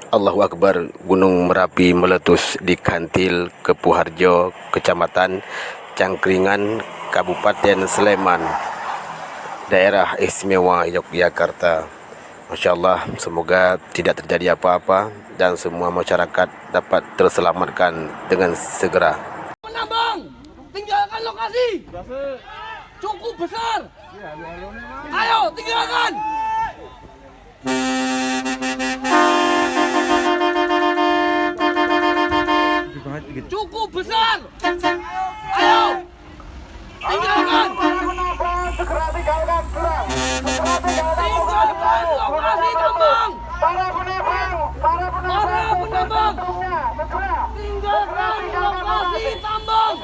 Allahu Akbar, Gunung Merapi meletus di Kantil, Kepuharjo, Kecamatan Cangkringan, Kabupaten Sleman, Daerah Istimewa Yogyakarta. Masya Allah, semoga tidak terjadi apa-apa dan semua masyarakat dapat terselamatkan dengan segera. Penambang, tinggalkan lokasi. Cukup besar. Ayo, tinggalkan. Cukup besar. Ayo, tinggalkan. Tinggalkan lokasi tambang. Para penambang, tinggalkan lokasi tambang.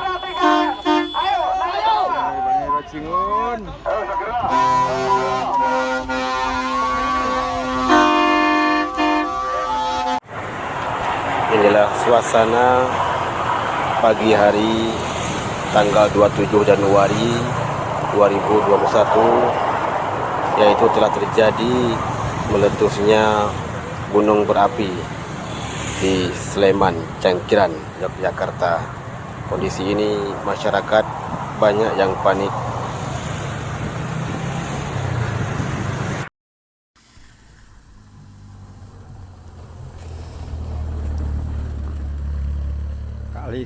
Ayo. Inilah suasana pagi hari tanggal 27 Januari 2021, yaitu telah terjadi meletusnya gunung berapi di Sleman, Cangkringan, Yogyakarta. Kondisi ini masyarakat banyak yang panik. Kali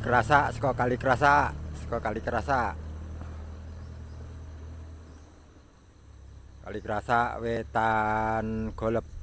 Kerasa wetan golep.